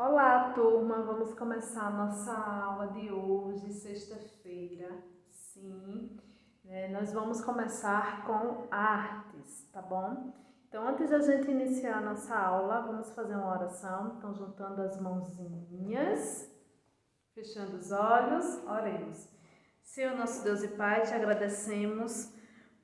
Olá, turma! Vamos começar a nossa aula de hoje, sexta-feira. Sim, nós vamos começar com artes, tá bom? Então, antes da gente iniciar a nossa aula, vamos fazer uma oração. Então, juntando as mãozinhas, fechando os olhos, oremos. Senhor, nosso Deus e Pai, te agradecemos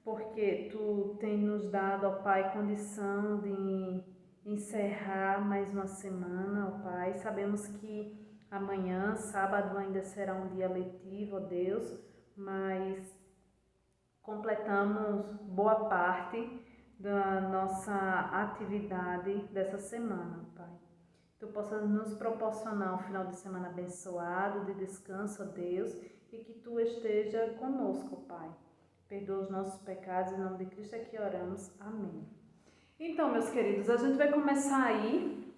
porque Tu tem nos dado, ó Pai, condição de encerrar mais uma semana, ó Pai. Sabemos que amanhã, sábado, ainda será um dia letivo, ó Deus, mas completamos boa parte da nossa atividade dessa semana, ó Pai. Tu possas nos proporcionar um final de semana abençoado, de descanso, ó Deus, e que Tu esteja conosco, ó Pai. Perdoa os nossos pecados, em nome de Cristo é que oramos. Amém. Então, meus queridos, a gente vai começar aí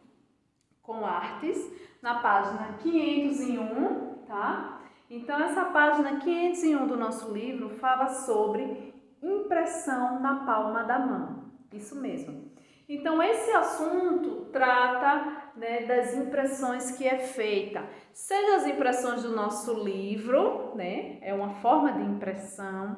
com artes, na página 501, tá? Então, essa página 501 do nosso livro fala sobre impressão na palma da mão. Isso mesmo. Então, esse assunto trata, das impressões que é feita, seja as impressões do nosso livro, é uma forma de impressão.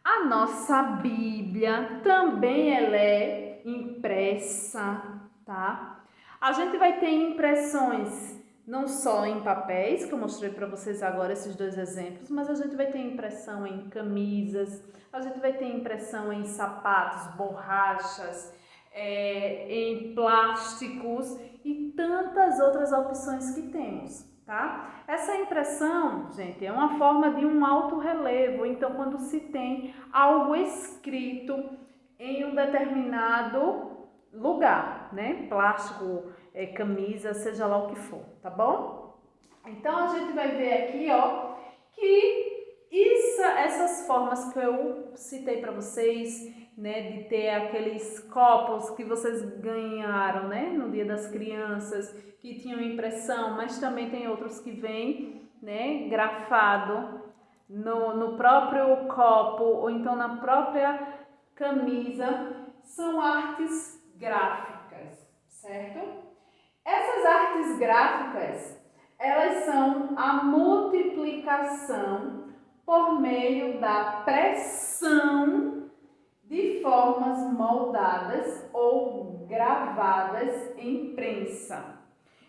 A nossa Bíblia também ela é impressa, tá? A gente vai ter impressões não só em papéis, que eu mostrei para vocês agora esses dois exemplos, mas a gente vai ter impressão em camisas, a gente vai ter impressão em sapatos, borrachas, em plásticos e tantas outras opções que temos. Tá? Essa impressão, gente, é uma forma de um alto relevo. Então, quando se tem algo escrito em um determinado lugar, plástico, camisa, seja lá o que for, tá bom? Então, a gente vai ver aqui, ó, que essas formas que eu citei para vocês, de ter aqueles copos que vocês ganharam, no Dia das Crianças, que tinham impressão, mas também tem outros que vêm, grafado no próprio copo ou então na própria camisa, são artes gráficas, certo? Essas artes gráficas, elas são a multiplicação por meio da pressão de formas moldadas ou gravadas em prensa.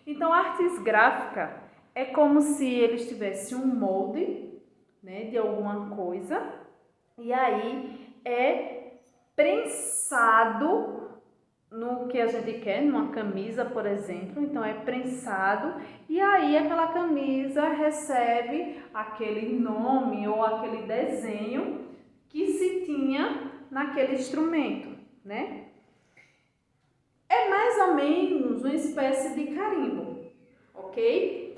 Então, a artes gráfica é como se eles tivessem um molde, de alguma coisa, e aí é prensado no que a gente quer, numa camisa, por exemplo. Então, é prensado e aí aquela camisa recebe aquele nome ou aquele desenho que se tinha naquele instrumento, É mais ou menos uma espécie de carimbo, ok?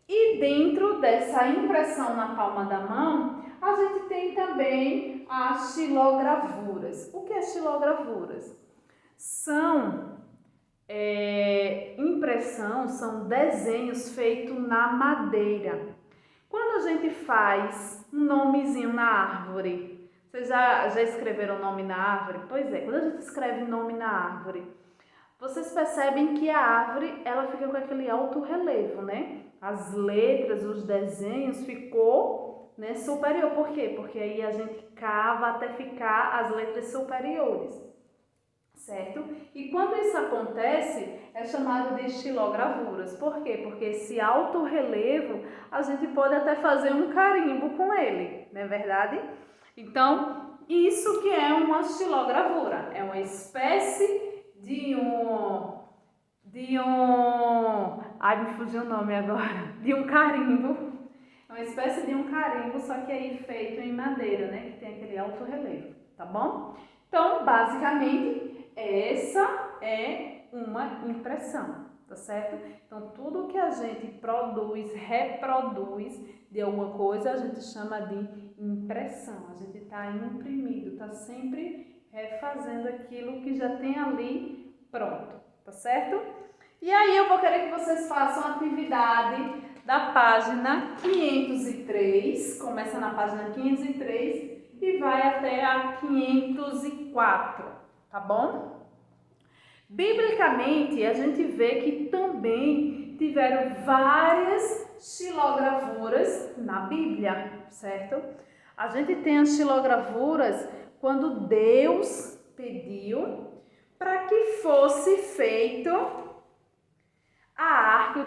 E dentro dessa impressão na palma da mão, a gente tem também as xilogravuras. O que é xilogravuras? São impressão, são desenhos feitos na madeira. Quando a gente faz um nomezinho na árvore, vocês já escreveram nome na árvore? Pois é, quando a gente escreve nome na árvore, vocês percebem que a árvore ela fica com aquele alto relevo, As letras, os desenhos ficou superior. Por quê? Porque aí a gente cava até ficar as letras superiores, certo? E quando isso acontece, é chamado de estilogravuras. Por quê? Porque esse alto relevo, a gente pode até fazer um carimbo com ele, não é verdade? Então, isso que é uma estilogravura, é uma espécie de ai, me fugiu o nome agora, de um carimbo, é uma espécie de um carimbo, só que aí feito em madeira, que tem aquele alto relevo, tá bom? Então, basicamente, essa é uma impressão, tá certo? Então, tudo que a gente produz, reproduz de alguma coisa, a gente chama de impressão. A gente está imprimindo, está sempre refazendo aquilo que já tem ali pronto, tá certo? E aí eu vou querer que vocês façam a atividade da página 503, começa na página 503 e vai até a 504, tá bom? Biblicamente, a gente vê que também também tiveram várias xilogravuras na Bíblia, certo? A gente tem as xilogravuras quando Deus pediu para que fosse feito a arca e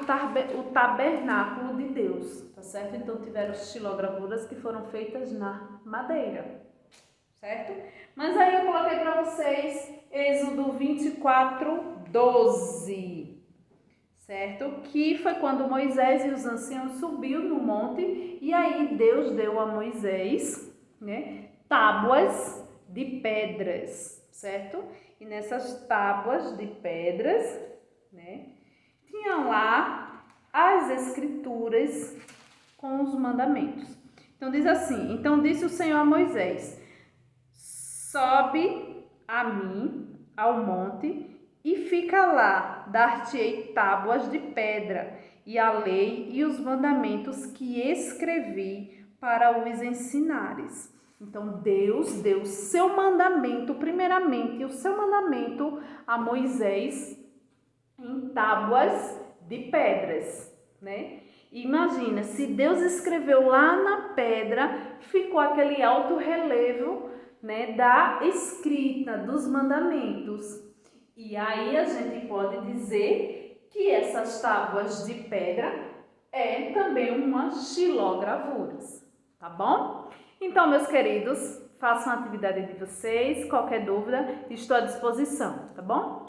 o tabernáculo de Deus, tá certo? Então tiveram xilogravuras que foram feitas na madeira, certo? Mas aí eu coloquei para vocês Êxodo 24:12, certo? Que foi quando Moisés e os anciãos subiu no monte e aí Deus deu a Moisés, né, tábuas de pedras, certo? E nessas tábuas de pedras, né, tinham lá as escrituras com os mandamentos. Então diz assim: então disse o Senhor a Moisés: sobe a mim ao monte e fica lá, dar-te-ei tábuas de pedra e a lei e os mandamentos que escrevi para os ensinares. Então Deus deu o seu mandamento, primeiramente o seu mandamento a Moisés em tábuas de pedras, né? Imagina, se Deus escreveu lá na pedra, ficou aquele alto relevo, né, da escrita dos mandamentos. E aí a gente pode dizer que essas tábuas de pedra é também uma xilogravuras, tá bom? Então, meus queridos, façam a atividade de vocês, qualquer dúvida, estou à disposição, tá bom?